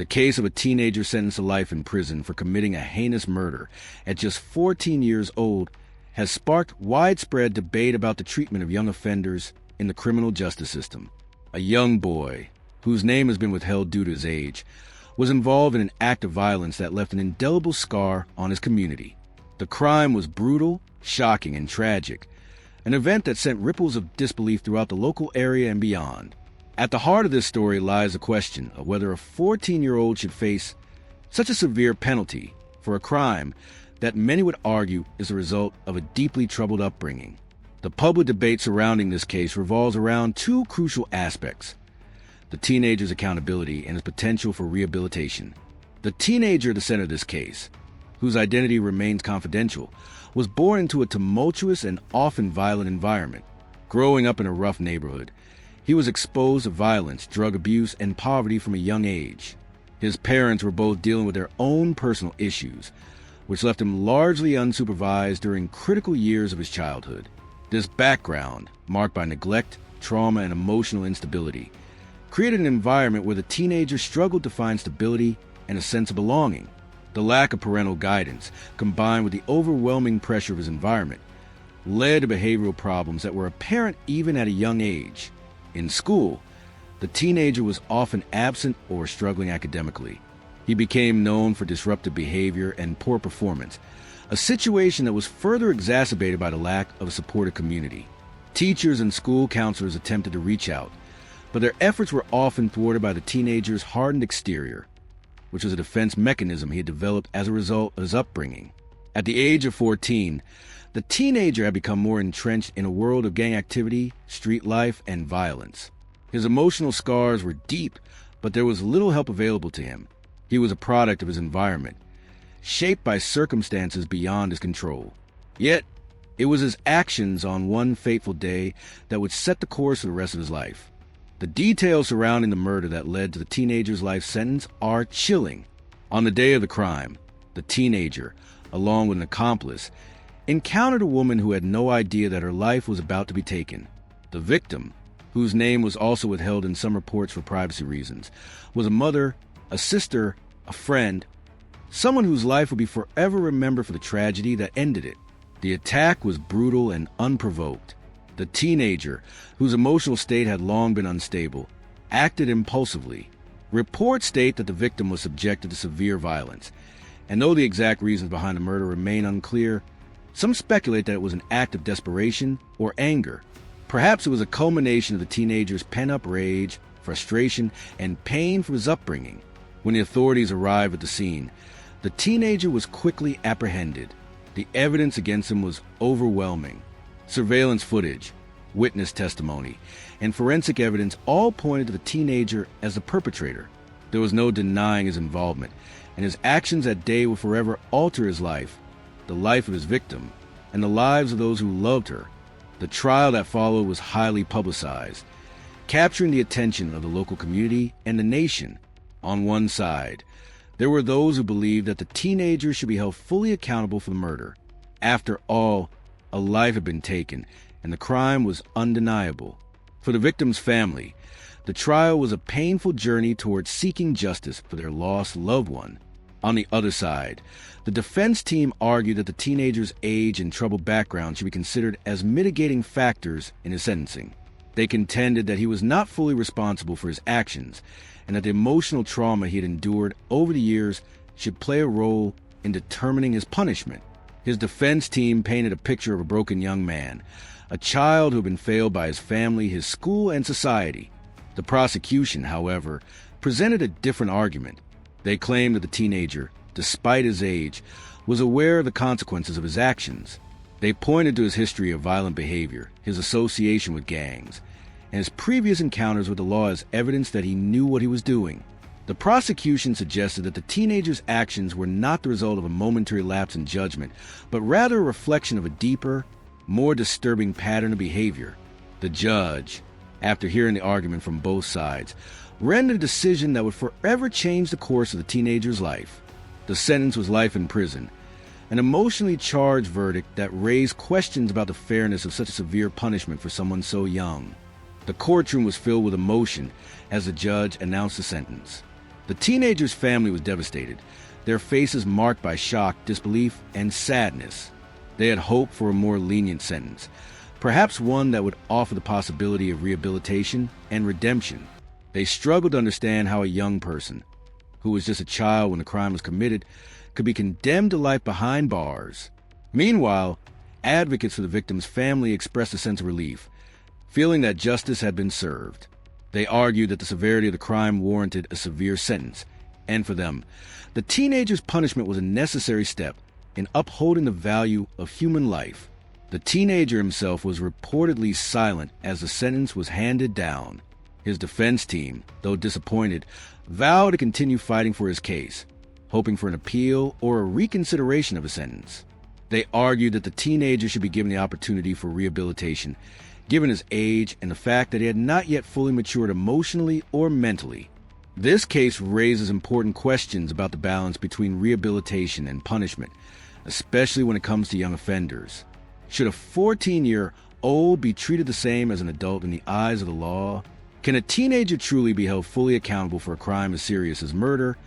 The case of a teenager sentenced to life in prison for committing a heinous murder at just 14 years old has sparked widespread debate about the treatment of young offenders in the criminal justice system. A young boy, whose name has been withheld due to his age, was involved in an act of violence that left an indelible scar on his community. The crime was brutal, shocking, and tragic, an event that sent ripples of disbelief throughout the local area and beyond. At the heart of this story lies the question of whether a 14-year-old should face such a severe penalty for a crime that many would argue is the result of a deeply troubled upbringing. The public debate surrounding this case revolves around two crucial aspects: the teenager's accountability and his potential for rehabilitation. The teenager at the center of this case, whose identity remains confidential, was born into a tumultuous and often violent environment. Growing up in a rough neighborhood, he was exposed to violence, drug abuse, and poverty from a young age. His parents were both dealing with their own personal issues, which left him largely unsupervised during critical years of his childhood. This background, marked by neglect, trauma, and emotional instability, created an environment where the teenager struggled to find stability and a sense of belonging. The lack of parental guidance, combined with the overwhelming pressure of his environment, led to behavioral problems that were apparent even at a young age. In school, the teenager was often absent or struggling academically. He became known for disruptive behavior and poor performance, a situation that was further exacerbated by the lack of a supportive community. Teachers and school counselors attempted to reach out, but their efforts were often thwarted by the teenager's hardened exterior, which was a defense mechanism he had developed as a result of his upbringing. At the age of 14, the teenager had become more entrenched in a world of gang activity, street life, and violence. His emotional scars were deep, but there was little help available to him. He was a product of his environment, shaped by circumstances beyond his control. Yet, it was his actions on one fateful day that would set the course for the rest of his life. The details surrounding the murder that led to the teenager's life sentence are chilling. On the day of the crime, the teenager, along with an accomplice, encountered a woman who had no idea that her life was about to be taken. The victim, whose name was also withheld in some reports for privacy reasons, was a mother, a sister, a friend, someone whose life would be forever remembered for the tragedy that ended it. The attack was brutal and unprovoked. The teenager, whose emotional state had long been unstable, acted impulsively. Reports state that the victim was subjected to severe violence, and though the exact reasons behind the murder remain unclear, some speculate that it was an act of desperation or anger. Perhaps it was a culmination of the teenager's pent-up rage, frustration, and pain from his upbringing. When the authorities arrived at the scene, the teenager was quickly apprehended. The evidence against him was overwhelming. Surveillance footage, witness testimony, and forensic evidence all pointed to the teenager as the perpetrator. There was no denying his involvement, and his actions that day would forever alter his life, the life of his victim, and the lives of those who loved her. The trial that followed was highly publicized, capturing the attention of the local community and the nation. On one side, there were those who believed that the teenager should be held fully accountable for the murder. After all, a life had been taken, and the crime was undeniable. For the victim's family, the trial was a painful journey towards seeking justice for their lost loved one. On the other side, the defense team argued that the teenager's age and troubled background should be considered as mitigating factors in his sentencing. They contended that he was not fully responsible for his actions, and that the emotional trauma he had endured over the years should play a role in determining his punishment. His defense team painted a picture of a broken young man, a child who had been failed by his family, his school, and society. The prosecution, however, presented a different argument. They claimed that the teenager, despite his age, was aware of the consequences of his actions. They pointed to his history of violent behavior, his association with gangs, and his previous encounters with the law as evidence that he knew what he was doing. The prosecution suggested that the teenager's actions were not the result of a momentary lapse in judgment, but rather a reflection of a deeper, more disturbing pattern of behavior. The judge, after hearing the argument from both sides, rendered a decision that would forever change the course of the teenager's life. The sentence was life in prison, an emotionally charged verdict that raised questions about the fairness of such a severe punishment for someone so young. The courtroom was filled with emotion as the judge announced the sentence. The teenager's family was devastated, their faces marked by shock, disbelief, and sadness. They had hoped for a more lenient sentence, perhaps one that would offer the possibility of rehabilitation and redemption. They struggled to understand how a young person, who was just a child when the crime was committed, could be condemned to life behind bars. Meanwhile, advocates for the victim's family expressed a sense of relief, feeling that justice had been served. They argued that the severity of the crime warranted a severe sentence, and for them, the teenager's punishment was a necessary step in upholding the value of human life. The teenager himself was reportedly silent as the sentence was handed down. His defense team, though disappointed, vowed to continue fighting for his case, hoping for an appeal or a reconsideration of his sentence. They argued that the teenager should be given the opportunity for rehabilitation, given his age and the fact that he had not yet fully matured emotionally or mentally. This case raises important questions about the balance between rehabilitation and punishment, especially when it comes to young offenders. Should a 14-year-old be treated the same as an adult in the eyes of the law? Can a teenager truly be held fully accountable for a crime as serious as murder,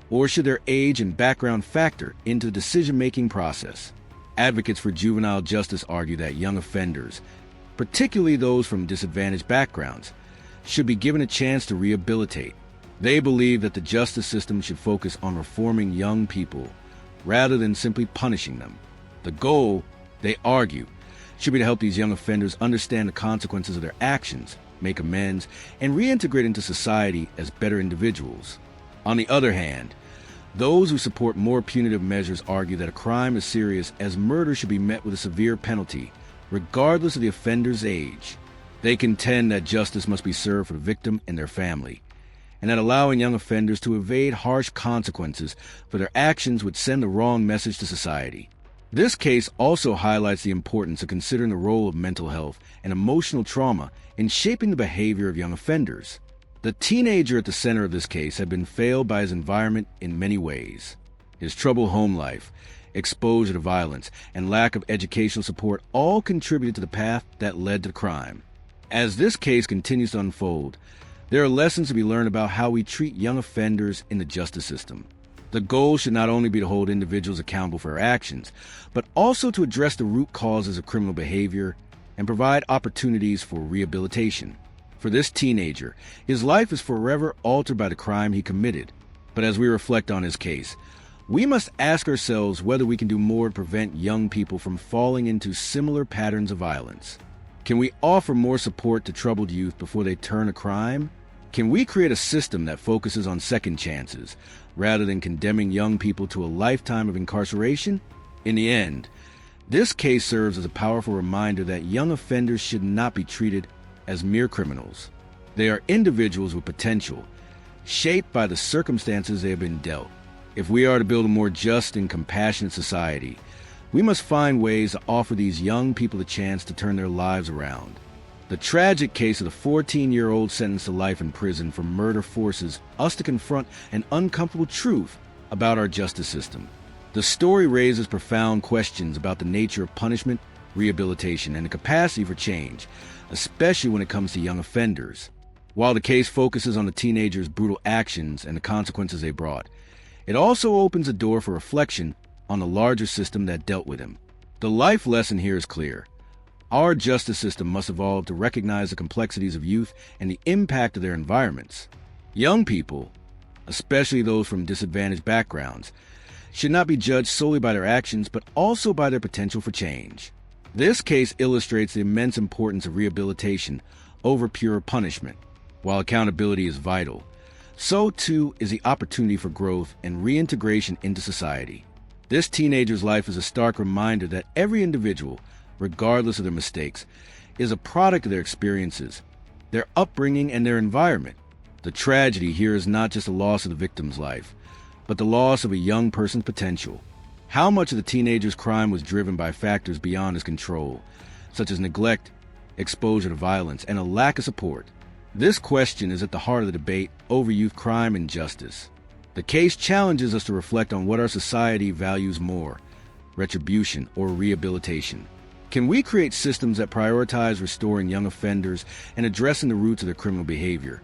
or should their age and background factor into the decision-making process? Advocates for juvenile justice argue that young offenders, particularly those from disadvantaged backgrounds, should be given a chance to rehabilitate. They believe that the justice system should focus on reforming young people rather than simply punishing them. The goal, they argue, should be to help these young offenders understand the consequences of their actions, make amends, and reintegrate into society as better individuals. On the other hand, those who support more punitive measures argue that a crime as serious as murder should be met with a severe penalty, regardless of the offender's age. They contend that justice must be served for the victim and their family, and that allowing young offenders to evade harsh consequences for their actions would send the wrong message to society. This case also highlights the importance of considering the role of mental health and emotional trauma in shaping the behavior of young offenders. The teenager at the center of this case had been failed by his environment in many ways. His troubled home life, exposure to violence, and lack of educational support all contributed to the path that led to the crime. As this case continues to unfold, there are lessons to be learned about how we treat young offenders in the justice system. The goal should not only be to hold individuals accountable for their actions, but also to address the root causes of criminal behavior and provide opportunities for rehabilitation. For this teenager, his life is forever altered by the crime he committed. But as we reflect on his case, we must ask ourselves whether we can do more to prevent young people from falling into similar patterns of violence. Can we offer more support to troubled youth before they turn to crime? Can we create a system that focuses on second chances, rather than condemning young people to a lifetime of incarceration? In the end, this case serves as a powerful reminder that young offenders should not be treated as mere criminals. They are individuals with potential, shaped by the circumstances they have been dealt. If we are to build a more just and compassionate society, we must find ways to offer these young people a chance to turn their lives around. The tragic case of the 14-year-old sentenced to life in prison for murder forces us to confront an uncomfortable truth about our justice system. The story raises profound questions about the nature of punishment, rehabilitation, and the capacity for change, especially when it comes to young offenders. While the case focuses on the teenagers' brutal actions and the consequences they brought, it also opens a door for reflection on the larger system that dealt with him. The life lesson here is clear. Our justice system must evolve to recognize the complexities of youth and the impact of their environments. Young people, especially those from disadvantaged backgrounds, should not be judged solely by their actions, but also by their potential for change. This case illustrates the immense importance of rehabilitation over pure punishment. While accountability is vital, so too is the opportunity for growth and reintegration into society. This teenager's life is a stark reminder that every individual, regardless of their mistakes, is a product of their experiences, their upbringing, and their environment. The tragedy here is not just the loss of the victim's life, but the loss of a young person's potential. How much of the teenager's crime was driven by factors beyond his control, such as neglect, exposure to violence, and a lack of support? This question is at the heart of the debate over youth crime and justice. The case challenges us to reflect on what our society values more, retribution or rehabilitation. Can we create systems that prioritize restoring young offenders and addressing the roots of their criminal behavior,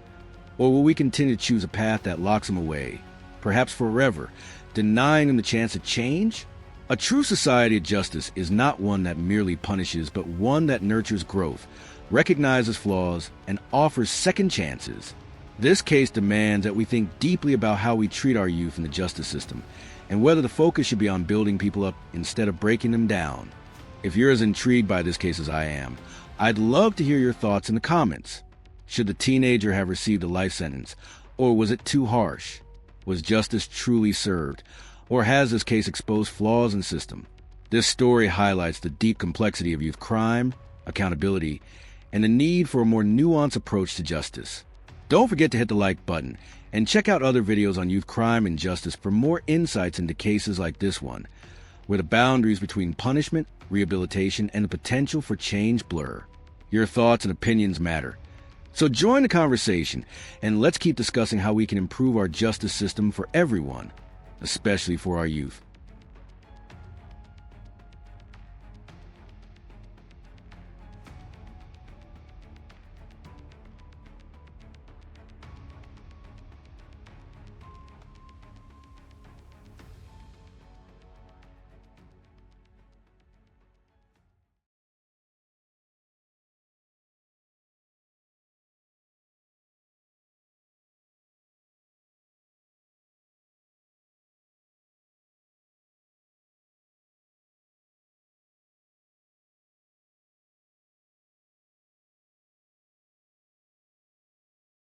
Or will we continue to choose a path that locks them away, perhaps forever, denying them the chance to change? A true society of justice is not one that merely punishes, but one that nurtures growth, recognizes flaws, and offers second chances. This case demands that we think deeply about how we treat our youth in the justice system, and whether the focus should be on building people up instead of breaking them down. If you're as intrigued by this case as I am, I'd love to hear your thoughts in the comments. Should the teenager have received a life sentence, or was it too harsh? Was justice truly served, or has this case exposed flaws in the system? This story highlights the deep complexity of youth crime, accountability, and the need for a more nuanced approach to justice. Don't forget to hit the like button and check out other videos on youth crime and justice for more insights into cases like this one, where the boundaries between punishment, rehabilitation, and the potential for change blur. Your thoughts and opinions matter. So join the conversation, and let's keep discussing how we can improve our justice system for everyone, especially for our youth.